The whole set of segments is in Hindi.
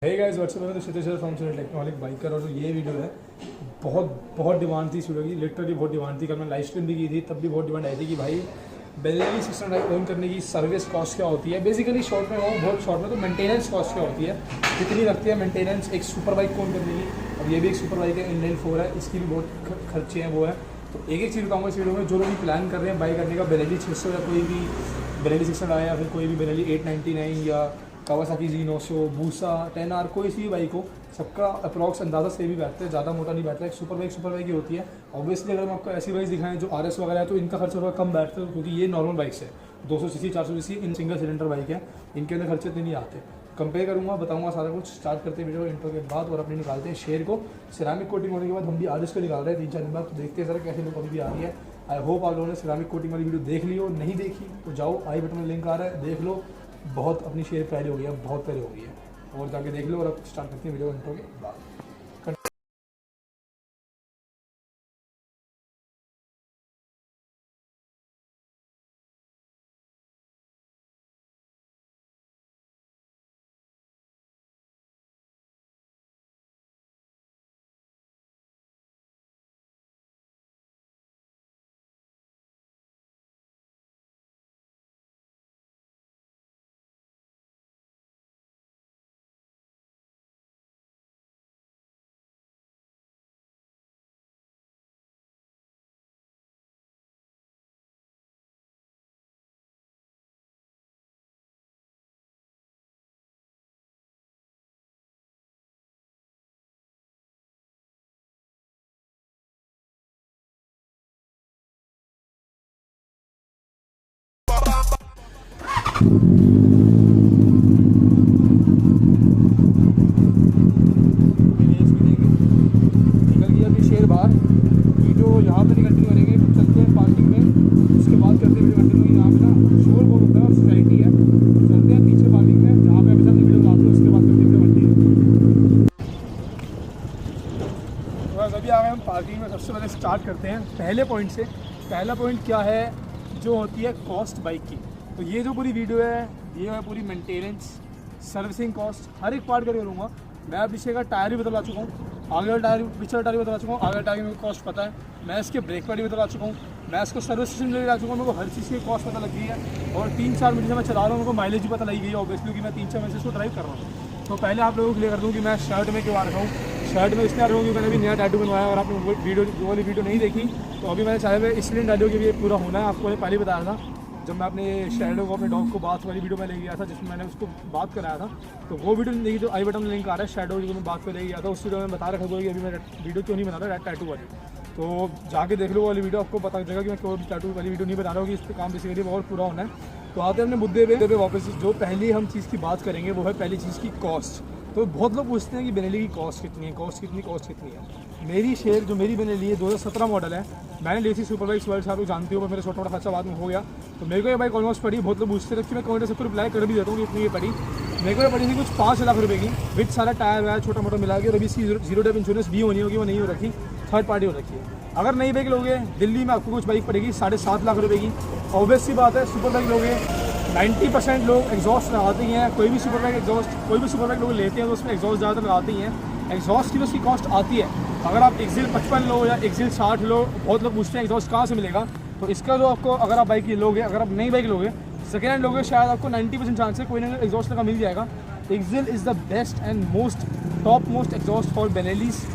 हे गाइस व्हाट्सएप में तो क्षितिज फ्रॉम टेक्नोलॉजिक बाइकर। और जो ये वीडियो है बहुत डिमांड थी इस वीडियो की, लिटरली बहुत डिमांड थी। कल मैंने लाइव स्ट्रीम भी की थी, तब भी बहुत डिमांड आई थी कि भाई बेनेली 600 ओन करने की सर्विस कॉस्ट क्या होती है। बेसिकली शॉर्ट में वो बहुत शॉर्ट में तो मेंटेनेंस कॉस्ट क्या होती है, कितनी लगती है मेंटेनेंस एक सुपर बाइक ओन करने की। और ये भी एक सुपर बाइक है, इंडियन 4 है, इसकी भी बहुत खर्चे हैं वो है। तो एक एक चीज़ बताऊँगा इस वीडियो में। जो लोग प्लान कर रहे हैं बाई करने का बेनेली 600 या कोई भी बेनेली 600 आया या फिर कोई भी बेनेली 899 या कावासाकी Z900 बूसा 10R कोई सी भी बाइक हो, सबका अप्रॉक्स अंदाज़ा से भी बैठता है, ज़्यादा मोटा नहीं बैठता है। एक सुपर बाइक ही होती है। ऑब्वियसली अगर मैं आपको ऐसी बाइक दिखाएं जो RS वगैरह है तो इनका खर्चा थोड़ा कम बैठता है, क्योंकि ये नॉर्मल बाइक्स है, 200 CC 400 CC in single cylinder bike है, इनके अंदर खर्चे इतने नहीं आते। कंपेयर करूँगा, बताऊँगा सारा कुछ। स्टार्ट करते हैं वीडियो इंट्रो के बाद और अपने निकालते हैं शेयर को। सिरामिक कोटिंग होने के बाद हम भी RS को निकाल रहे हैं 3-4 दिन बाद, तो देखते हैं सर कैसे लोग अभी भी आ रही है। आई होप आप लोगों ने सिरामिक कोटिंग वाली वीडियो देख ली हो, नहीं देखी तो जाओ, आई बटन में लिंक आ रहा है, देख लो। बहुत अपनी शेयर पहले हो गई है, बहुत पहले हो गई है, और जाके देख लो। और अब स्टार्ट करते हैं वीडियो इंट्रो के बाद। शेयर बाहर वीडियो यहाँ पे नहीं कंटिन्यू करेंगे, चलते हैं पार्किंग में, उसके बाद करते हैं वीडियो कंटिन्यू। यहाँ पे ना शोर बहुत होता है और सोसाइटी है, चलते हैं पीछे पार्किंग में जहाँ पे अभी तक वीडियो बनाते हैं, उसके बाद करते हैं वीडियो कंटिन्यू। तो बस अभी आ गए हम पार्किंग में। सबसे पहले स्टार्ट करते हैं पहले पॉइंट से। पहला पॉइंट क्या है, जो होती है कॉस्ट बाइक की। तो ये जो पूरी वीडियो है ये है पूरी मेंटेनेंस, सर्विसिंग कॉस्ट, हर एक पार्ट करके करूँगा मैं। पीछे का टायर भी बदला चुका हूँ, आगे वाला टायर पीछे वाला टायर भी बता चुका हूँ, आगे टायर की कॉस्ट पता है। मैं इसके ब्रेक पैड भी बता चुका हूँ, मैं इसको सर्विस स्टेशन ले जा चुका हूँ, मेरे को हर चीज़ की कॉस्ट पता लग गई है। और 3-4 महीने से मैं चला रहा हूँ, मेरे को माइलेज भी पता लगी गई है ऑब्वियसली, कि मैं 3-4 महीने से इसको ड्राइव कर रहा हूँ। तो पहले आप लोगों को क्लियर कर दूँ कि मैं शर्ट में क्यों आ रहा हूँ। शर्ट में इसलिए आ रहा हूँ क्योंकि मैंने भी नया टैटू बनवाया, और आपने वो वाली वीडियो नहीं देखी तो अभी मैंने चाहे हुए इसलिए डालियो कि ये पूरा होना है। आपको मैंने पहले बताया था जब मैं अपने शैडो को, अपने डॉग को बात वाली वीडियो में ले गया था, जिसमें मैंने उसको बात कराया था। तो वो वीडियो नहीं देखी, जो आई बटन में लिंक आ रहा है, शैडो जो मैं बात पर ले गया था, उस वीडियो में बता रखा हुआ कि अभी मैं वीडियो क्यों नहीं बना रहा टैटू वाली। तो जाके देख लो वाली वीडियो, आपको पता चलेगा कि मैं क्यों टैटू वाली वीडियो नहीं बना रहा हूँ, कि इस पर काम बेसिकली बहुत पूरा होना है। तो आते हैं अपने मुद्दे पे वापस। जो पहली हम चीज़ की बात करेंगे वो है पहली चीज़ की कॉस्ट। तो बहुत लोग पूछते हैं कि बेनेली की कॉस्ट कितनी है, कॉस्ट कितनी है। मेरी शेयर जो मेरी मैंने ली है 2017 मॉडल है, मैंने ली थी सुपर बाइक्स वर्ल्ड, साथ जानती हूँ, मेरा छोटा मोटा खर्चा बाद में हो गया। तो मेरे को ये बाइक ऑलमोस्ट पड़ी, बहुत लोग पूछते थे कि मैं कमेंट सबको रिप्लाई कर भी देता हूँ कि इतनी ये पड़ी। मेरे को ये पड़ी थी कुछ 5 लाख रुपये की, विद सारा टायर वायर छोटा मोटा मिला के। और अभी इसकी 0 डेप इंश्योरेंस भी होनी होगी, वो नहीं हो रखी, थर्ड पार्टी हो रखी है। अगर नई बाइक लोगे दिल्ली में आपको कुछ बाइक पड़ेगी 7.5 लाख रुपये की। ऑब्वियस सी बात है, सुपर बाइक लोगे 90% लोग एग्जॉस्ट लगाते ही हैं। कोई भी सुपर बाइक लोग लेते हैं तो उसमें एग्जॉस्ट ज़्यादातर लगाते ही हैं। एग्जॉस्ट की तो उसकी कॉस्ट आती है। अगर आप एक्सिल 55 लो या एक्सिल 60 लो, बहुत लोग पूछते हैं एग्जॉस्ट कहाँ से मिलेगा। तो इसका जो आपको, अगर आप बाइक लोगे, अगर आप नई बाइक लोगे, सेकेंड हैंड लोगे, शायद आपको 90% चांस है कोई ना एग्जॉस्ट लगा मिल जाएगा। Axle is the best and top most exhaust for Benellis.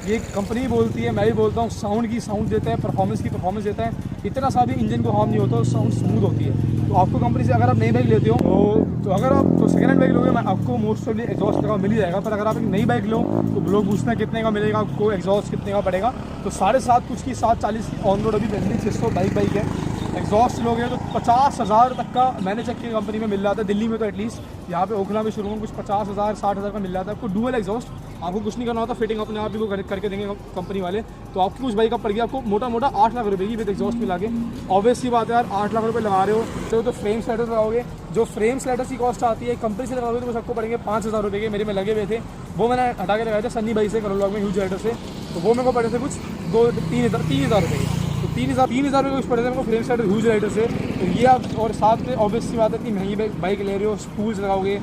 ये कंपनी बोलती है, मैं भी बोलता हूँ। साउंड देता है, परफॉर्मेंस देता है, इतना सा भी इंजन को हार्म नहीं होता, साउंड स्मूथ होती है। तो आपको कंपनी से अगर आप नई बाइक लेते हो तो अगर आप सेकेंड हैंड बाइक लोगे, आपको मोस्ट ऑफली एग्जॉस्ट लगा मिल ही जाएगा। पर अगर आप एक नई बाइक लो तो लोग पूछते हैं कितने का मिलेगा आपको, एग्जॉस्ट कितने का पड़ेगा। तो 7.5 कुछ की 740 की ऑन रोड अभी बेनेली 600 बाइक है। एग्जॉस्ट लोगे तो 50,000 तक का मैंने चेक किया कंपनी में मिल रहा था, दिल्ली में तो एटलीस्ट। यहाँ पे ओखला में शुरू में कुछ 50,000 60,000 का मिल रहा था आपको डुअल एग्जॉस्ट। आपको कुछ नहीं करना होता, फिटिंग अपने आप ही को करके देंगे कंपनी वाले। तो आपकी कुछ बाइक का पड़ गया आपको मोटा 8 लाख रुपये की विद एग्जॉस्ट मिला के। ऑब्वियस सी बात है यार, 8 लाख रुपये लगा रहे हो तो फ्रेम स्लाइडर लगाओगे। जो फ्रेम स्लाइडर की कॉस्ट आती है कंपनी से लगाओगे तो बस आपको पड़ेंगे 5,000 रुपये के। मेरे में लगे हुए थे, वो मैंने हटा के लगाए थे सन्नी भाई से, करोल में ह्यूज राइडर से। तो वो मेरे को पड़े थे कुछ 3,000 रुपये के। तो 3,000 रुपये कुछ पड़े थे मेरे को फ्रेम स्लाइडर ह्यूज राइडर से। तो ये आप, और साथ में ऑब्वियस सी बात है कि महंगी बाइक ले रहे हो, स्पूल्स लगाओगे,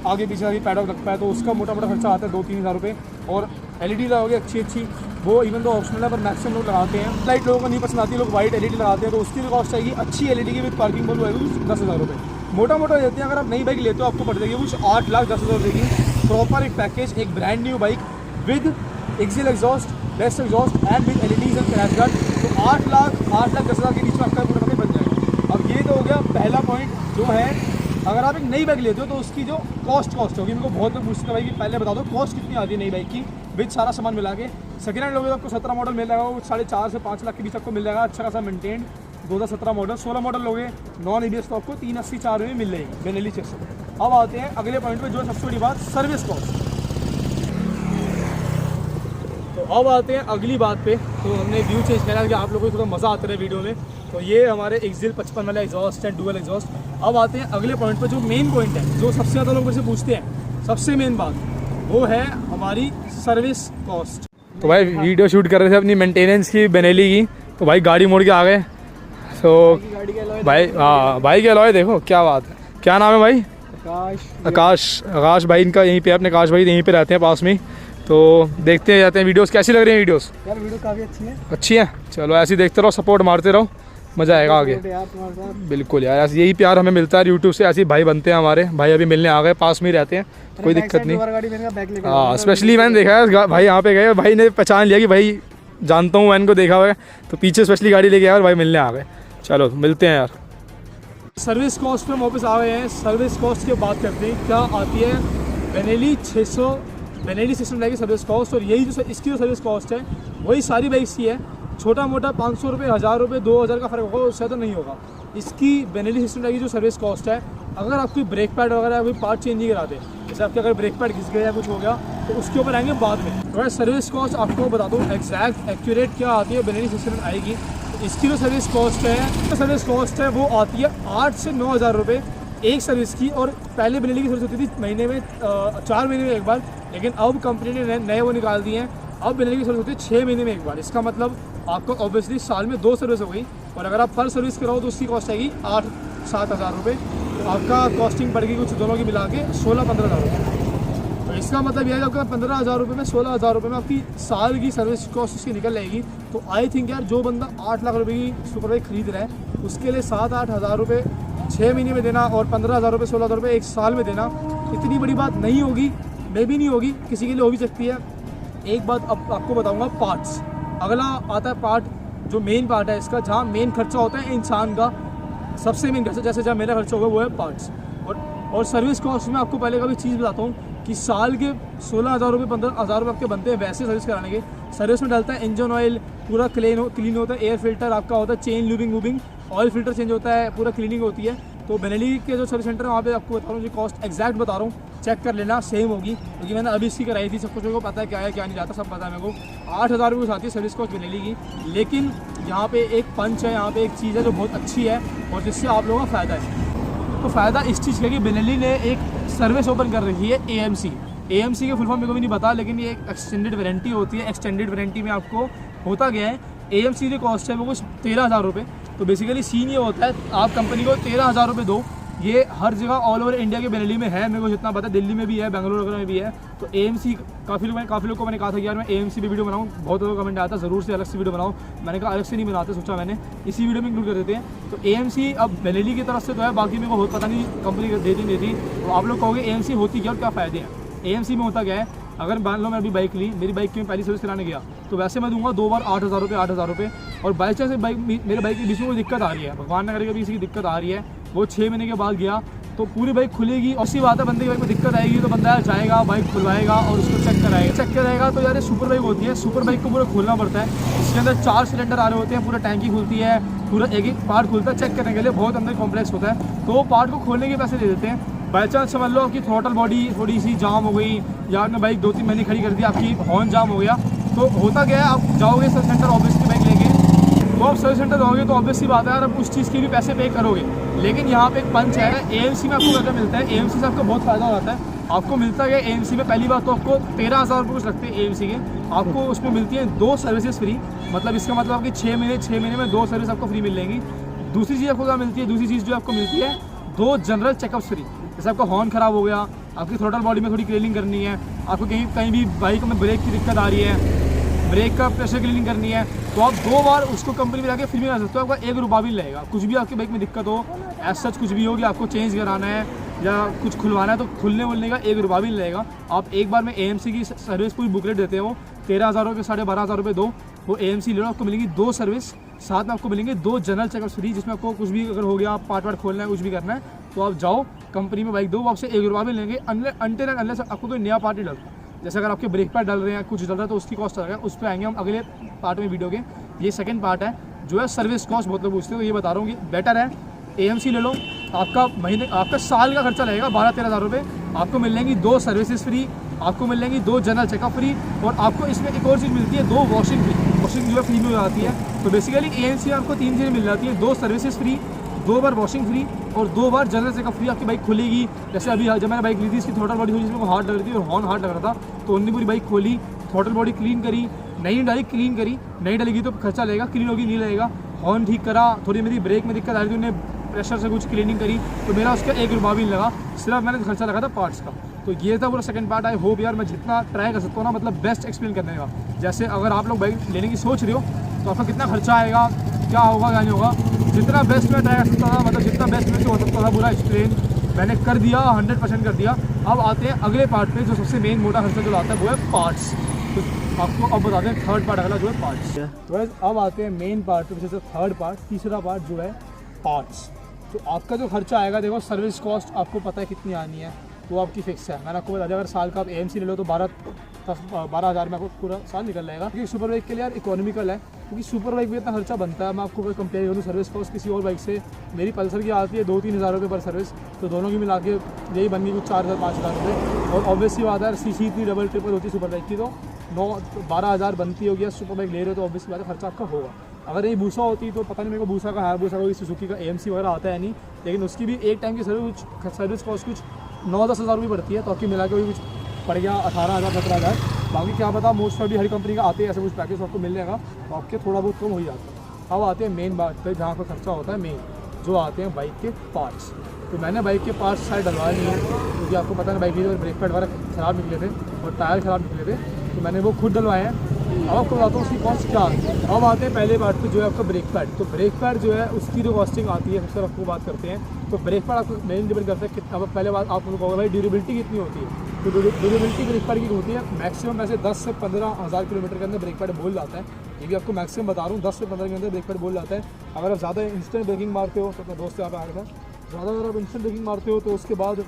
आगे पीछे आगे पैडॉक लगता है तो उसका मोटा मोटा खर्चा आता है 2-3 हज़ार रुपये। और LED लगाओगे अच्छी वो इवन तो ऑप्शनल है पर मैक्सिमम लोग लगाते हैं। लाइट लोगों को नहीं पसंद आती, लोग वाइट LED लगाते हैं तो उसकी भी कॉस्ट आएगी अच्छी LED की विद पार्किंग बोल आएगी 10,000 रुपये मोटा मोटा देते हैं। अगर आप नई बाइक लेते हो आपको पड़ जाएगी कुछ 8,10,000 रुपये की प्रॉपर एक पैकेज, एक brand new bike with exile exhaust, best exhaust and with LEDs and crash guard. तो 8,10,000 के बीच में आपका पूरा बन जाएगा। अब ये तो हो गया पहला पॉइंट जो है अगर आप एक नई बाइक लेते हो तो उसकी जो कॉस्ट होगी। मेरे को बहुत लोग पूछते हैं भाई कि पहले बता दो कॉस्ट कितनी आती है नई बाइक की विद सारा सामान मिला के। सेकेंड हैंड लोगे तो आपको 17 मॉडल मिल जाएगा, वो 4.5 से 5 लाख के बीच आपको मिल जाएगा अच्छा खासा मेंटेन। 2017 मॉडल 16 मॉडल लोगे नॉन ABS तो आपको 380-4 में मिल जाएगी बेनेली 600। अब आते हैं अगले पॉइंट पे जो सबसे बड़ी बात, सर्विस कॉस्ट। तो अब आते हैं अगली बात पे। तो हमने व्यू चेंज करा कि आप लोगों को थोड़ा मज़ा आता है वीडियो में। तो ये हमारे एक्सिल 55 वाला एग्जॉस्ट है, डुअल एग्जॉस्ट। अब आते हैं अगले पॉइंट पे जो मेन पॉइंट है, जो सबसे ज़्यादा लोग मुझसे पूछते हैं, सबसे मेन बात वो है हमारी सर्विस कॉस्ट। तो भाई वीडियो शूट कर रहे थे अपनी मेंटेनेंस की बेनेली की, तो भाई गाड़ी मोड़ के आ गए। तो भाई हाँ भाई के अलॉय देखो क्या बात है। क्या नाम है भाई? आकाश भाई इनका यहीं पे, अपने आकाश भाई यहीं पे रहते हैं पास में। तो देखते जाते हैं वीडियोस कैसी लग रही हैं। वीडियोस यार वीडियो काफ़ी अच्छी है। चलो ऐसे ही देखते रहो, सपोर्ट मारते रहो, मज़ा आएगा आगे। बिल्कुल यार, ऐसे यही प्यार हमें मिलता है यूट्यूब से, ऐसे ही भाई बनते हैं हमारे। भाई अभी मिलने आ गए, पास में ही रहते हैं, कोई दिक्कत नहीं। हाँ स्पेशली मैंने देखा है भाई यहाँ पे गए, भाई ने पहचान लिया कि भाई जानता हूँ, मैंने को देखा हुआ है तो पीछे स्पेशली गाड़ी लेके आया और भाई मिलने आ गए। चलो मिलते हैं यार। सर्विस कॉस्ट पे हम वापस आ गए हैं। सर्विस कॉस्ट की बात करते हैं, क्या आती है Benelli 600 Benelli system like service cost. और यही जो इसकी जो सर्विस कॉस्ट है वही सारी बाइक्स की है। छोटा मोटा 500 रुपये, 1000 रुपये, 2000 का फ़र्क होगा, उससे तो नहीं होगा। इसकी बेनेली सिस्टम लाइक जो सर्विस कॉस्ट है, अगर आप कोई ब्रेक पैड वगैरह कोई पार्ट चेंज नहीं कराते, जैसे आपके अगर ब्रेक पैड घिस गया या कुछ हो गया तो उसके ऊपर आएंगे बाद में। तो सर्विस कॉस्ट आपको बता दूँ एग्जैक्ट एक्यूरेट क्या आती है बेनेली सिस्टम आएगी। इसकी जो सर्विस कॉस्ट है वो आती है 8 से 9,000 रुपये एक सर्विस की। और पहले बेनेली की सर्विस होती थी महीने में 4 महीने में एक बार, लेकिन अब कंपनी ने नए वो निकाल दिए हैं। अब बेनेली की सर्विस होती है 6 महीने में एक बार। इसका मतलब आपको ऑब्वियसली साल में 2 सर्विस हो गई, और अगर आप पर सर्विस कराओ तो उसकी कॉस्ट आएगी 8-7 हज़ार रुपये। तो आपका कॉस्टिंग बढ़ गई कुछ दोनों की मिला के 16-15 हज़ार रुपये। तो इसका मतलब यह है कि आपका 15,000 रुपये में 16,000 रुपये में आपकी साल की सर्विस कॉस्ट उसकी निकल जाएगी। तो आई थिंक यार जो बंदा 8 लाख रुपये की सुपर बाइक खरीद रहा है उसके लिए 7-8 हज़ार रुपये 6 महीने में देना और 15,000 रुपये 16,000 रुपये एक साल में देना इतनी बड़ी बात नहीं होगी। मे भी नहीं होगी, किसी के लिए हो भी सकती है। एक बात अब आपको बताऊंगा, पार्ट्स। अगला आता है पार्ट, जो मेन पार्ट है इसका, जहाँ मेन खर्चा होता है इंसान का, सबसे मेन खर्चा, जैसे जहाँ मेरा खर्चा होगा वो है पार्ट्स। और सर्विस कॉस्ट में आपको पहले का भी चीज़ बताता हूँ कि साल के 16,000 रुपये 15,000 रुपये आपके बनते हैं वैसे सर्विस कराने के। सर्विस में डालता है इंजन ऑयल, पूरा क्लीन होता है, एयर फिल्टर आपका होता है, चेन लूबिंग, ऑयल फिल्टर चेंज होता है, पूरा क्लीनिंग होती है। तो बेनेली के जो सर्विस सेंटर है वहाँ पे आपको बता रहा हूँ, जो कॉस्ट एग्जैक्ट बता रहा हूँ, चेक कर लेना, सेम होगी, क्योंकि मैंने अभी इसकी कराई थी। सब कुछ मेरे को पता है क्या है क्या नहीं जाता, सब पता है मेरे को। 8,000 रुपये आती है सर्विस कॉस्ट बेनेली की। लेकिन यहाँ पे एक पंच है, यहाँ पे एक चीज़ है जो बहुत अच्छी है और जिससे आप लोगों का फ़ायदा है। तो फ़ायदा इस चीज़ का कि बेनेली ने एक सर्विस ओपन कर रखी है AMC के फुल फॉर्म मेरे को भी नहीं पता, लेकिन ये एक एक्सटेंडेड वारंटी होती है। एक्सटेंडेड वारंटी में आपको होता गया है AMC की कॉस्ट है वो कुछ 13,000 रुपये। तो बेसिकली सीन ये होता है, आप कंपनी को 13,000 रुपये दो। ये हर जगह ऑल ओवर इंडिया के बेनेली में है, मेरे को जितना पता है, दिल्ली में भी है, बेंगलुरु वगैरह में भी है। तो AMC काफ़ी लोग को मैंने कहा था कि यार मैं AMC पे वीडियो बनाऊँ, बहुत लोगों का कमेंट आया था ज़रूर से अलग से वीडियो बनाऊँ। मैंने कहा अलग से नहीं बनाते, सोचा मैंने इसी वीडियो में इंक्लूड कर देते हैं। तो AMC अब बेनेली की तरफ से तो है, बाकी मेरे को बहुत पता नहीं कंपनी देती नहीं देती। तो आप लोग कहोगे AMC होती क्या और क्या फ़ायदे हैं। AMC में होता क्या है, अगर मान लो मैं अभी बाइक ली, मेरी बाइक की मैं पहली सर्विस कराने गया तो वैसे मैं दूंगा 2 बार 8,000 रुपये। और बाई चांस मेरे बाइक के बीच में कोई दिक्कत आ रही है, भगवान न करे कभी किसी की दिक्कत आ रही है, वो 6 महीने के बाद गया तो पूरी बाइक खुलेगी। और सी बात है, बंदे की बाइक में दिक्कत आएगी तो बंदा जाएगा, बाइक खुलवाएगा और उसको चेक कराएगा। तो यार ये सुपर बाइक होती है, सुपर बाइक को पूरा खोलना पड़ता है। इसके अंदर 4 सिलेंडर आ रहे होते हैं, पूरा टैंकी खुलती है, पूरा एक पार्ट खुलता है चेक करने के लिए, बहुत अंदर कॉम्प्लेक्स होता है। तो वो पार्ट को खोलने के पैसे दे देते हैं। बाई चांस समझ लो आपकी थ्रॉटल बॉडी थोड़ी सी जाम हो गई, या आपने बाइक 2-3 महीने खड़ी कर दी, आपकी हॉर्न जाम हो गया, तो होता क्या है, आप जाओगे सर्विस सेंटर ऑब्वियसली बाइक लेके, तो आप सर्विस सेंटर जाओगे तो ऑब्वियसली बात है यार आप उस चीज़ के भी पैसे पे करोगे। लेकिन यहाँ पे एक पंच है, AMC में आपको क्या मिलता है, AMC से आपको बहुत फ़ायदा हो जाता है। आपको मिलता है AMC में पहली बात तो आपको 13,000 रुपये कुछ लगते हैं AMC के, आपको उसमें मिलती हैं 2 सर्विसेज फ्री। मतलब इसका मतलब आपकी 6 महीने में 2 सर्विस आपको फ्री मिल जाएंगी। दूसरी चीज़ आपको क्या मिलती है, दूसरी चीज़ जो आपको मिलती है 2 जनरल चेकअप्स फ्री। जैसे आपका हॉर्न ख़राब हो गया आपकी थ्रोटल बॉडी में थोड़ी क्लीनिंग करनी है, आपको कहीं कहीं भी बाइक में ब्रेक की दिक्कत आ रही है, ब्रेक का प्रेशर क्लीनिंग करनी है, तो आप 2 बार उसको कंपनी में जाके फ्री में कर सकते हो। आपका 1 रुपया भी नहीं लगेगा। कुछ भी आपकी बाइक में दिक्कत हो, एज सच कुछ भी हो कि आपको चेंज कराना है या कुछ खुलवाना है, तो खुलने वुलने का 1 रुपया भी नहीं लगेगा। आप एक बार में AMC की सर्विस पूरी बुकलेट देते हो, 13,000 रुपये 12,500 रुपये दो, वो AMC ले लो, आपको मिलेंगी 2 सर्विस, साथ में आपको मिलेंगे 2 जनरल चेकअप फ्री, जिसमें आपको कुछ भी अगर हो गया, पार्ट वार्ट खोलना है, कुछ भी करना है, तो आप जाओ कंपनी में बाइक दो, वो आपसे 1 रुपया भी लेंगे अनटिल एंड अनलेस आपको कोई नया पार्टी डलता है। जैसे अगर आपके ब्रेक पैड डल रहे हैं, कुछ डल रहा है, तो उसकी कॉस्ट आ गया, उस पर आएंगे हम अगले पार्ट में वीडियो के। ये सेकंड पार्ट है जो है सर्विस कॉस्ट। बहुत लोग पूछते हो, तो ये बता रहा हूँ कि बेटर है AMC ले लो। आपका साल का खर्चा लगेगा 12-13 हज़ार रुपये। आपको मिल जाएंगी 2 सर्विसेज फ्री, आपको मिल जाएंगी 2 जनरल चेकअप फ्री, और आपको इसमें एक और चीज़ मिलती है, 2 वॉशिंग फ्री। वॉशिंग जो है फ्री में हो जाती है। तो बेसिकली AMC में आपको 3 चीज़ें मिल जाती है, 2 सर्विसेज फ्री, 2 बार वॉशिंग फ्री और 2 बार जनरल चेकअप फ्री। आपकी बाइक खुलेगी। जैसे अभी जब मैंने बाइक ली थी, इसकी थ्रोटल बॉडी हुई, जिसमें हार्ड लग रही थी और हॉर्न हार्ड लग रहा था, तो उन्होंने पूरी बाइक खोली, थ्रोटल बॉडी क्लीन करी, नहीं डाली क्लीन करी, नहीं डालेगी तो खर्चा लगेगा, क्लीन होगी नहीं लगेगा। हॉर्न ठीक करा, थोड़ी मेरी ब्रेक में दिक्कत आ रही थी, उन्हें प्रेशर से कुछ क्लीनिंग करी, तो मेरा उसका 1 रुपया भी नहीं लगा, सिर्फ मैंने खर्चा लगा था पार्ट्स का। तो ये था पूरा सेकंड पार्ट। आई होप यार मैं जितना ट्राई कर सकता हूँ ना, मतलब बेस्ट एक्सप्लेन करने का। जैसे अगर आप लोग बाइक लेने की सोच रहे हो, तो आपका कितना खर्चा आएगा, क्या होगा क्या नहीं होगा, जितना बेस्ट मैं ट्राई कर सकता था, मतलब जितना बेस्ट में से हो सकता था पूरा एक्सप्लेन मैंने कर दिया, 100% कर दिया। अब आते हैं अगले पार्ट पे, जो सबसे मेन मोटा खर्चा जो आता है वो है पार्ट्स। तो आपको अब बताते हैं थर्ड पार्ट अगला जो है पार्ट्स। तो अब आते हैं मेन पार्ट पे, जैसे थर्ड पार्ट, तीसरा पार्ट जो है पार्ट्स। तो आपका जो खर्चा आएगा, देखो सर्विस कॉस्ट आपको पता है कितनी आनी है, वो आपकी फिक्स है। मैंने आपको बता दिया, अगर साल का आप AMC ले लो तो 12 हज़ार में आपको पूरा साल निकल जाएगा। क्योंकि सुपर बाइक के लिए यार इकोनॉमिकल है, क्योंकि सुपर बाइक भी इतना खर्चा बनता है। मैं आपको अगर कंपेयर करूँ सर्विस कॉस्ट किसी और बाइक से, मेरी पल्सर की आती है 2-3 हज़ार रुपये पर सर्विस, तो दोनों की मिला के यही बन गई कुछ 4,000-5 हज़ार रुपये। और ऑब्वियसली बात है, CC इतनी डबल ट्रिपल होती है सुपर बाइक की, तो 12 हज़ार बनती होगी। सुपर बाइक ले रहे हो तो ऑब्वियसली बात है खर्चा आपका होगा। अगर ये बूसा होती तो पता नहीं मेरे को बूसा का हायाबूसा का सुजुकी का AMC वगैरह आता है नहीं, लेकिन उसकी भी एक टाइम की सर्विस कॉस्ट कुछ 9-10 हज़ार रुपये पड़ती है, तो आपकी मिला के वही कुछ पड़ गया 18,000-17 हज़ार। बाकी क्या पता, मोस्ट भी हर कंपनी का आते हैं ऐसे कुछ पैकेज आपको मिल जाएगा, तो आपके थोड़ा बहुत कम हो ही जाता है। अब आते हैं मेन बात पे, जहाँ पर खर्चा होता है मेन, जो आते हैं बाइक के पार्ट्स। तो मैंने बाइक के पार्ट्स सारे डलवा लिए हैं, क्योंकि आपको पता है बाइक के ब्रेक पैड वगैरह ख़राब निकले थे और टायर ख़राब निकले थे, तो मैंने वो खुद डलवाए हैं। अब आपको बताता हूँ उसकी कॉस्ट क्या है। अब आते हैं पहले पार्ट पे, जो है आपका ब्रेक पैड। तो ब्रेक पैड जो है उसकी जो कॉस्टिंग आती है, सबसे आपको बात करते हैं। तो ब्रेक पैड आपको मेन डिपेंड करता है कितना। अब पहले बात आप लोगों को भाई ड्यूरेबिलिटी कितनी होती है, तो ड्यूरेबिलिटी ब्रेक पैड की होती है मैक्सिमम वैसे 10 से 15 हज़ार किलोमीटर के अंदर ब्रेक पैड बोल जाता है। ये भी आपको मैक्सिमम बता रहा हूँ, 10 से 15 के अंदर ब्रेक पैड बोल जाता है। अगर आप ज़्यादा इंस्टेंट ब्रेकिंग मारते हो, तो अपने दोस्त से आप आ रहा था, ज़्यादा अगर आप इंस्टेंट ब्रेकिंग मारते हो तो उसके बाद,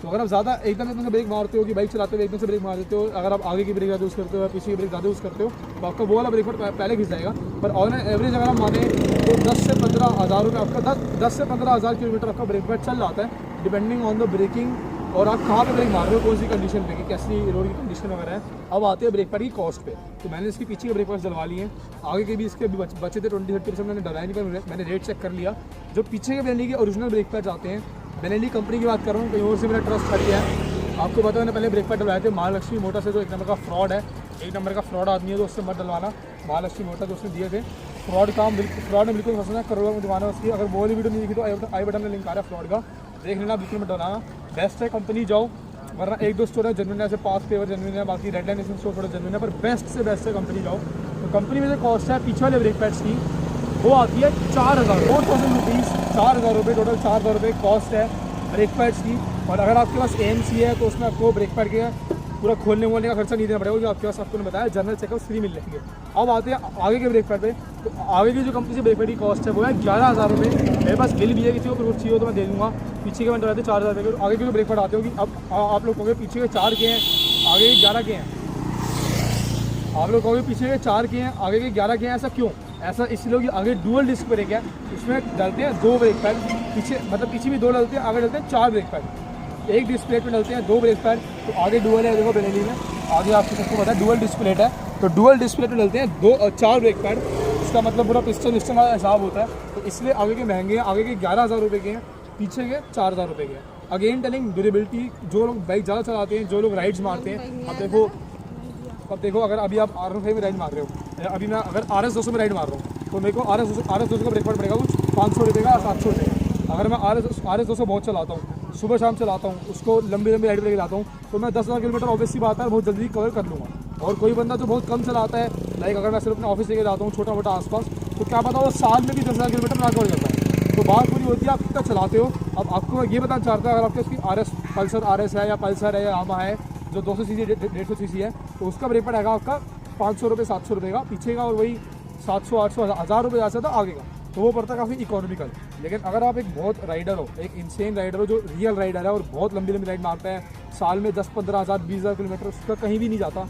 तो अगर आप ज़्यादा एकदम ब्रेक मारते हो कि बाइक चलाते हुए एकदम से ब्रेक मार देते हो, अगर आप आगे की ब्रेक ज़्यादा यूज़ करते हो या पीछे की ब्रेक ज़्यादा यूज़ करते हो, तो आपका वो वाला ब्रेक पैड पहले घिस जाएगा। पर ऑन एवरेज अगर हम माने तो 10 से 15 हज़ार रुपये आपका 10 से 15 हज़ार किलोमीटर आपका ब्रेक पैड चल जाता है, डिपेंडिंग ऑन द ब्रेकिंग और आप कहाँ पे ब्रेक मार रहे हो, कौन सी कंडीशन पे, कैसी रोड की कंडीशन वगैरह है। अब आते हैं ब्रेक पैड की कॉस्ट पे। तो मैंने इसके पीछे के ब्रेक पैड डलवा लिए हैं, आगे के भी इसके भी बचे थे 20-30% मैंने डलवाए नहीं, पर मैंने रेट चेक कर लिया। जो पीछे के बेनेली के ओरिजिनल ब्रेक पैड आते हैं, बेनेली कंपनी की बात कर रहा हूँ, कहीं और से मेरा ट्रस्ट खड़ी है। आपको पता है मैंने पहले ब्रेक पैड डलवाए थे महालक्ष्मी मोटर से, जो 1 नंबर का फ्रॉड है, 1 नंबर का फ्रॉड आदमी है, तो उससे मत डलवाना। महालक्ष्मी मोटर जो उसने दिए थे, फ्रॉड ने बिल्कुल फंसना, करोड़ों में दुकान है उसकी। अगर वो वाली वीडियो नहीं देखी तो आई बटन में लिंक आ रहा है फ्रॉड का, देख लेना, बिल्कुल मत डलवाना। बेस्ट है कंपनी जाओ, वरना 1-2 स्टोर है जेन्युइन है, ऐसे पास पेवर जेन्युइन है, बाकी रेड लाइन स्टोर थोड़ा जेन्युइन है, पर बेस्ट से बेस्ट है कंपनी जाओ। तो कंपनी में जो कॉस्ट है पीछे वाले ब्रेक पैड्स की, वो आती है 4,000 रुपीज़, 4,000 रुपये टोटल, 4,000 रुपये कॉस्ट है ब्रेक पैड्स की। और अगर आपके पास AMC है तो उसमें आपको ब्रेक पैड के पूरा खोलने वोलने का खर्चा नहीं देना पड़ेगा, जो आपके पास आपको बताया जनरल चेकअप फ्री मिल जाएंगे। अब आते हैं आगे के ब्रेक पैड पे। तो आगे की जो कंपनी से ब्रेक पैड की कॉस्ट है वो है 11,000 रुपये। मेरे पास बिल भी है, किसी को प्रूफ चाहिए हो तो मैं दे दूँगा। पीछे के मैंने डलाते 4,000 रुपये के। आगे के जो ब्रेक पैड आते हो कि अब आप लोग कहोगे पीछे के 4 के हैं, आगे के 11 के हैं। आप लोग कहोगे पीछे के 4 के हैं, आगे के 11 के हैं, ऐसा क्यों? ऐसा इसलिए कि आगे डुअल डिस्क ब्रेक है, उसमें डलते हैं 2 ब्रेक पैड, पीछे मतलब पीछे भी 2 डलते हैं, आगे डलते हैं 4 ब्रेक पैड। एक डिस्प्ले पे डलते हैं 2 ब्रेक पैड, तो आगे डुअल है, देखो बेनेली में आगे आपको सबको पता है डुअल डिस्प्ले है, तो डुअल डिस्प्ले पे डलते हैं 4 ब्रेक पैड। इसका मतलब पूरा पिस्टन वाला हिसाब होता है, तो इसलिए आगे के महंगे हैं। आगे के 11,000 रुपये के हैं, पीछे के 4,000 रुपये के हैं। अगेन टेलिंग ड्यूरेबिलिटी, जो लोग बाइक ज़्यादा चलाते हैं, जो लोग राइड्स मारते हैं, अब देखो अगर अभी आप R1 में राइड मार रहे हो, अभी मैं अगर RS 200 में राइड मार रहा हूँ, तो मेरे को RS 200 का ब्रेक पैड पड़ेगा कुछ 500 रुपये का, 700 रुपये। अगर मैं RS 200 बहुत चलाता हूँ सुबह शाम चलाता हूँ, उसको लंबी लंबी राइड पर लेके जाता हूँ, तो मैं 10,000 किलोमीटर ऑब्वियसली बात है बहुत जल्दी कवर कर लूँगा। और कोई बंदा जो बहुत कम चलाता है, लाइक अगर मैं सिर्फ अपने ऑफिस लेके जाता हूँ छोटा मोटा आसपास, तो क्या पता वो साल में भी 10,000 किलोमीटर ना कवर करता है। तो बात पूरी होती है आप कितना चलाते हो। अब आपको मैं ये बताना चाहता हूँ, अगर आपके उसकी पल्सर RS है या पल्सर है या यामा है जो 200 cc 150 cc है, तो उसका ब्रेक पैड आएगा आपका 500 रुपये 700 रुपये का पीछे का, और वही 700 800 1000 रुपये ज़्यादा था आगे का, तो वो पड़ता काफ़ी इकोनॉमिकल। लेकिन अगर आप एक बहुत राइडर हो, एक इंसेन राइडर हो जो रियल राइडर है और बहुत लंबी लंबी राइड मारता है, साल में 10-15 हज़ार 20,000 किलोमीटर उसका कहीं भी नहीं जाता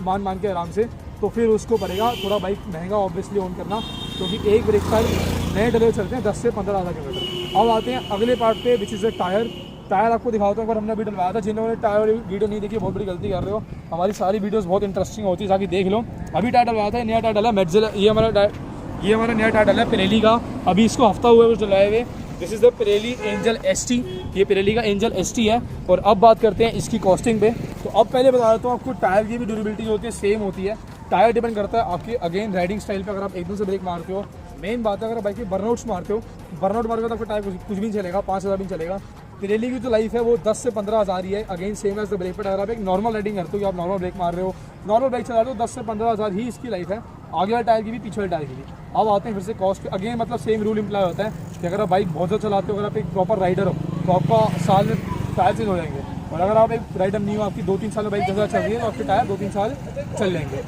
मान के आराम से, तो फिर उसको पड़ेगा थोड़ा बाइक महंगा ऑब्वियसली ओन करना, क्योंकि एक ब्रेक पैड नए डले चलते हैं 10 से 15,000 किलोमीटर। अब आते हैं अगले पार्ट पे विच इज़ द टायर आपको दिखाता हूँ। एक बार हमने अभी डलवाया था, जिन्होंने टायर वीडियो नहीं देखी बहुत बड़ी गलती कर रहे हो। हमारी सारी वीडियोस बहुत इंटरेस्टिंग होती है, ताकि देख लो। अभी टायर डलवाया था, नया टायर डला मेटजेलर, ये हमारा नया टायर डला है पिरेली का, अभी इसको हफ्ता हुआ है कुछ डलाए हुए। This is the Pirelli angel ST, ये पिरेली का एंजल ST है। और अब बात करते हैं इसकी कॉस्टिंग पे। तो अब पहले बता देता हूँ आपको, टायर की भी ड्यूरेबिलिटी जो होती है सेम होती है। टायर डिपेंड करता है आपके अगेन राइडिंग स्टाइल पे। अगर आप एकदम से ब्रेक मारते हो, मेन बात है अगर बाइक के बर्नआउट्स मारते हो, बर्नआउट मारोगे तो आपका टायर कुछ भी नहीं चलेगा, 5,000 भी नहीं चलेगा। पिरेली की जो लाइफ है वो 10 से 15 हज़ार ही है, again same as the brake pad. अगर आप एक नॉर्मल राइडिंग करते हो, आप नॉर्मल ब्रेक मार रहे हो, नॉर्मल बाइक चला रहे हो, 10 से 15 हज़ार ही इसकी लाइफ है, आगे वाले टायर की भी पीछे वाले टायर की भी। अब आते हैं फिर से कॉस्ट पे। अगेन मतलब सेम रूल इम्प्लाई होता है कि अगर आप बाइक बहुत ज़्यादा चलाते हो, अगर आप एक प्रॉपर राइडर हो, तो आपका साल में टायर चेंज हो जाएंगे। और अगर आप एक राइडर नहीं हो, आपकी 2-3 साल में बाइक ज़्यादा चल रही है, तो आपके टायर 2-3 साल चल जाएंगे।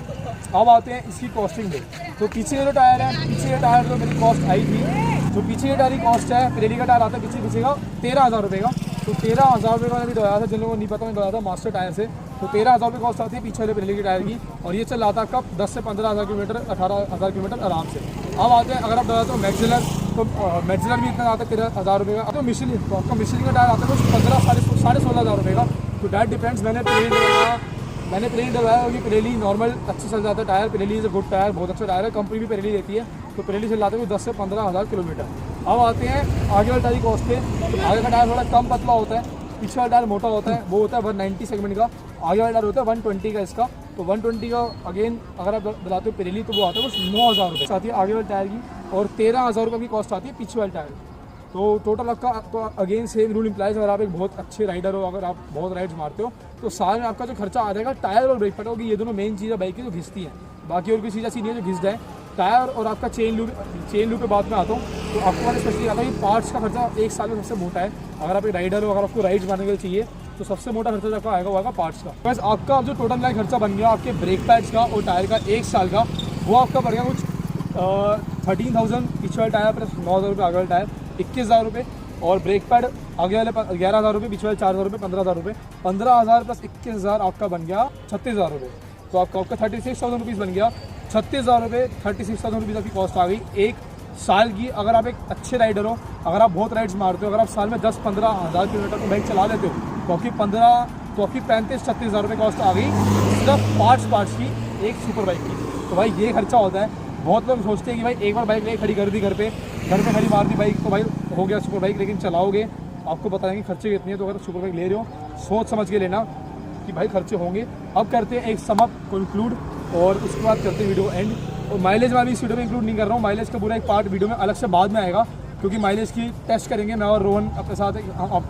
अब आते हैं इसकी कॉस्टिंग पे। तो पीछे जो टायर है, पीछे का टायर जो मेरी कॉस्ट आई थी, जो पीछे के टायर की कॉस्ट है, पिरेली का टायर आता है पीछे का 13,000 रुपये का। तो 13,000 रुपये का मैंने डलाया था, जिन लोगों को नहीं पता मैं डलाया था मास्टर टायर से। तो 13,000 रुपये कॉस्ट आती है पीछे वाले पिरेली के टायर की, और ये चल रहा था कब 10 से 15,000 किलोमीटर, 18,000 किलोमीटर आराम से। अब आते हैं अगर आप डलाते हो मैक्सिलर, तो मैक्सिलर भी इतना आता है 13,000 रुपये का। तो मिशेलिन, तो आपका मिशेलिन का टायर आता है कुछ 15-16,500 रुपये का। तो डैट डिपेंड्स। मैंने प्लेन डलवाया, क्योंकि पिरेली नॉर्मल अच्छे चल जाता है tyre. Pirelli is a good tyre, बहुत अच्छा टायर है, कंपनी भी पिरेली देती है। तो पिरेली चल जाते हैं 10 से 15,000 किलोमीटर। अब आते हैं आगे वाले टायर की कॉस्ट पे। तो आगे का टायर थोड़ा कम पतला होता है, पीछे वाला टायर मोटा होता है, वो होता है 190 सेगमेंट का। आगे वाला टायर होता है 120 का इसका। तो 120 का अगेन अगर आप डलाते हो पिरेली, तो वो आता है कुछ 9,000 रुपये आती है आगे वाले टायर की, और 13,000 रुपये की कॉस्ट आती है पीछे वाले टायर। तो टोटल आपका तो अगेन सेम रूल इम्प्लाइज। अगर आप एक बहुत अच्छे राइडर हो, अगर आप बहुत राइड्स मारते हो, तो साल में आपका जो खर्चा आ जाएगा टायर और ब्रेक पैड होगी, ये दोनों मेन चीज़ है बाइक की जो घिसती है। बाकी और कोई चीज़ ऐसी नहीं है जो घिस जाए। टायर और आपका चेन लूप पे बात में आता हूँ, तो आपको मैंने स्पेशली आता है कि पार्ट्स का खर्चा एक साल में सबसे मोटा है। अगर आप एक राइडर हो, अगर आपको राइड्स मारने के लिए चाहिए, तो सबसे मोटा खर्चा जो आपका आएगा वो आएगा पार्ट्स का। बस आपका जो टोटल लाइक खर्चा बन गया आपके ब्रेक पैड्स का और टायर का एक साल का, वो आपका पड़ गया कुछ 13,000 पीछे वाला टायर प्लस 9,000 रुपये आगे वाला टायर, 21,000 रुपये। और ब्रेक पैड आगे वाले 11,000 रुपये, पीछे वाले 4,000 रुपये, 15,000 रुपये। 15,000 प्लस 21,000 आपका बन गया 36,000 रुपये। तो आपका 36,000 रुपीज़ बन गया। 36,000 रुपये, 36,000 रुपीज़ आपकी कॉस्ट आ गई एक साल की। अगर आप एक अच्छे राइडर हो, अगर आप बहुत राइड्स मारते हो, अगर आप साल में 10-15 हज़ार किलोमीटर को बाइक चला लेते हो, तो आपकी 35-36,000 रुपये कॉस्ट आ गई सिर्फ पार्ट्स की एक सुपर बाइक की। तो भाई ये खर्चा होता है। बहुत लोग सोचते हैं कि भाई एक बार बाइक लेके खड़ी कर दी घर पे खड़ी मार दी बाइक, तो भाई हो गया सुपर बाइक। लेकिन चलाओगे आपको बताएंगे खर्चे कितने हैं। तो अगर सुपर बाइक ले रहे हो, सोच समझ के लेना कि भाई खर्चे होंगे। अब करते हैं एक सम अप कंक्लूड, और उसके बाद करते हैं वीडियो एंड। और माइलेज मैं भी इस वीडियो में इंक्लूड नहीं कर रहा हूँ, माइलेज का पूरा एक पार्ट वीडियो में अलग से बाद में आएगा, क्योंकि माइलेज की टेस्ट करेंगे मैं और रोहन अपने साथ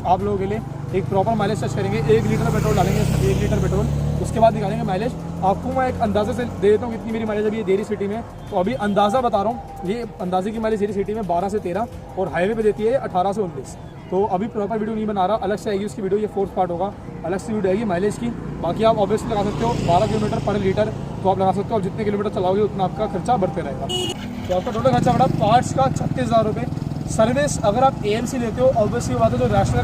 आप लोगों के लिए एक प्रॉपर माइलेज टेस्ट करेंगे। 1 लीटर पेट्रोल डालेंगे, 1 लीटर पेट्रोल, उसके बाद निकालेंगे माइलेज। आपको मैं एक अंदाज़े से दे देता हूँ कितनी मेरी माइलेज अभी ये देरी सिटी में। तो अभी अंदाज़ा बता रहा हूँ, ये अंदाजे की माइलेज देरी सिटी में 12 से 13 और हाईवे पे देती है 18 से 19। तो अभी प्रॉपर वीडियो नहीं बना रहा, अलग से आएगी उसकी वीडियो, ये 4th पार्ट होगा, अलग से वीडियो आएगी माइलेज की। बाकी आप ऑब्वियसली लगा सकते हो 12 किलोमीटर पर लीटर, तो आप लगा सकते हो। और जितने किलोमीटर चलाओगे उतना आपका खर्चा बढ़ते रहेगा। तो आपका टोटल खर्चा बढ़ा पार्ट्स का 36,000 रुपये। सर्विस अगर आप AMC लेते हो, ऑब्वियसली बात है जो रैशनल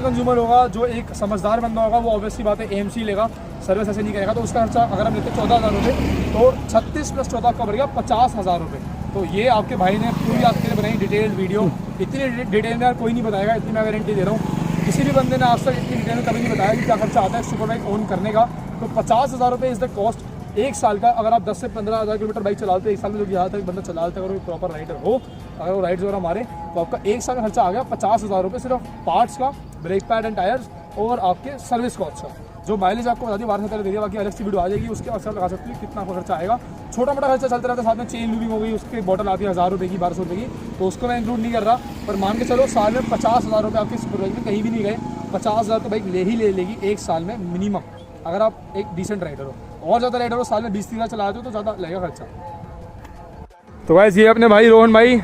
कंज्यूमर होगा, जो एक समझदार बंदा होगा, वो ऑब्वियसली बात है AMC लेगा, सर्विस ऐसे नहीं करेगा। तो उसका खर्चा अगर हम लेते हैं 14,000 रुपये, तो 36 + 14 का बढ़ गया 50,000 रुपये। तो ये आपके भाई ने पूरी आपके लिए बनाई डिटेल्ड वीडियो। इतनी डिटेल में यार कोई नहीं बताएगा, इतनी मैं गारंटी दे रहा हूँ। किसी भी बंदे ने आज तक इतनी डिटेल में कभी नहीं बताया कि क्या खर्चा आता है सुपर बाइक ओन करने का। तो 50,000 रुपये इज़ द कॉस्ट एक साल का। अगर आप 10 से 15,000 किलोमीटर बाइक चलाते हो एक साल में, जो ज़्यादातर बंदा चलाता है, अगर वो प्रॉपर राइडर हो, अगर वो राइड्स वगैरह मारे, तो आपका एक साल का खर्चा आ गया 50,000 रुपये सिर्फ पार्ट्स का, ब्रेक पैड एंड टायर्स और आपके सर्विस कॉस्ट का। जो माइलेज आपको बता दी 12-17 दे दिया, बाकी अलग से वीडियो आ जाएगी, उसके अक्सर लगा सकते हो कितना खर्चा आएगा। छोटा मोटा खर्चा चलता रहता है, साथ में चेन लूबिंग हो गई, उसकी बॉटल आती है 1000 रुपये की, 1200 रुपये की, तो उसको मैं इंक्लूड नहीं कर रहा। पर मान के चलो साल में 50,000 रुपये आपकी सुपर बाइक में कहीं भी नहीं गए, 50,000 तो बाइक ले लेगी एक साल में मिनिमम, अगर आप एक डिसेंट राइडर हो। और ज़्यादा राइडर हो, साल में 20-30 हज़ार चलाते हो तो ज़्यादा लगेगा खर्चा। तो गाइस ये अपने भाई रोहन भाई,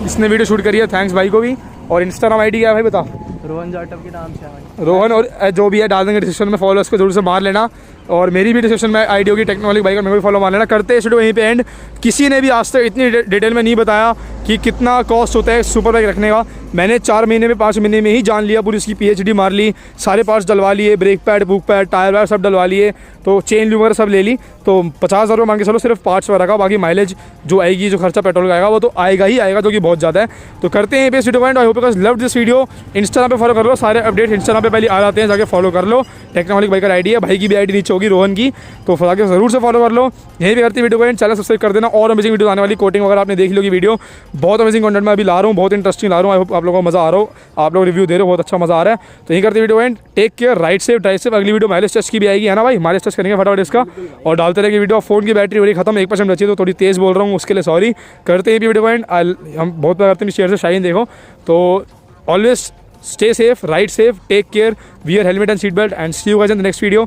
इसने वीडियो शूट करी है, थैंक्स भाई को भी। और इंस्टाग्राम आईडी क्या है भाई बता? रोहन जाटव के नाम से भाई। रोहन, और जो भी है डाल देंगे डिस्क्रिप्शन में, फॉलो उसको जरूर से मार लेना। और मेरी भी डिस्क्रिप्शन में आईडी होगी टेक्नोलॉजी बाइक, मेरे को भी फॉलो मार लेना। करते हैं इस वीडियो वहीं पे एंड। किसी ने भी आज तक इतनी डिटेल में नहीं बताया कि कितना कॉस्ट होता है सुपर बाइक रखने का। मैंने 4 महीने में 5 महीने में ही जान लिया, पूरी उसकी PhD मार ली, सारे पार्ट्स डलवा लिए, brake pad, book pad, tyre wire सब डलवा लिए, तो चेन लूब वगैरह सब ले ली। तो 50,000 रुपये मान के चलो सिर्फ पार्ट्स वगैरह का, बाकी माइलेज जो आएगी, जो खर्चा पेट्रोल का आएगा वो तो आएगा ही आएगा, जो कि बहुत ज़्यादा है। तो करते हैं इस video point. I hope you guys loved this video. Instagram पे फॉलो कर लो, सारे अपडेट इंस्टाग्राम पे पहले आ जाते हैं, जाके फॉलो कर लो। टेक्नोलॉजी बाइकर आईडी है, भाई की भी आईडी नीचे होगी रोहन की, तो जाके जरूर से फॉलो कर लो। यहीं पे करते हैं वीडियो पॉइंट, चैनल सब्सक्राइब कर देना। और अमेजिंग वीडियो आने वाली, कोटिंग वगैरह आपने देख ली होगी वीडियो, बहुत अमेजिंग कंटेंट मैं अभी ला रहा हूँ, बहुत इंटरेस्टिंग ला रहा हूँ। आई होप आप लोगों को मज़ा आ रहा हो, आप लोग रिव्यू दे रहे हो, बहुत अच्छा मज़ा आ रहा है। तो यहीं करते video end, take care, ride safe, drive safe. अगली वीडियो माइलेज टेस्ट की भी आएगी, है ना भाई? माइलेज टेस्ट करेंगे फटाफट इसका और डालते रहेंगे वीडियो। फोन की बैटरी बड़ी खत्म, 1% बची, तो थोड़ी तेज़ बोल रहा हूँ, उसके लिए सॉरी। करते हैं वीडियो एंड, हम बहुत प्यार करते हैं शेयर से शाइन देखो। तो always stay safe, ride safe, take care, wear helmet and seat belt and see you guys in the next video.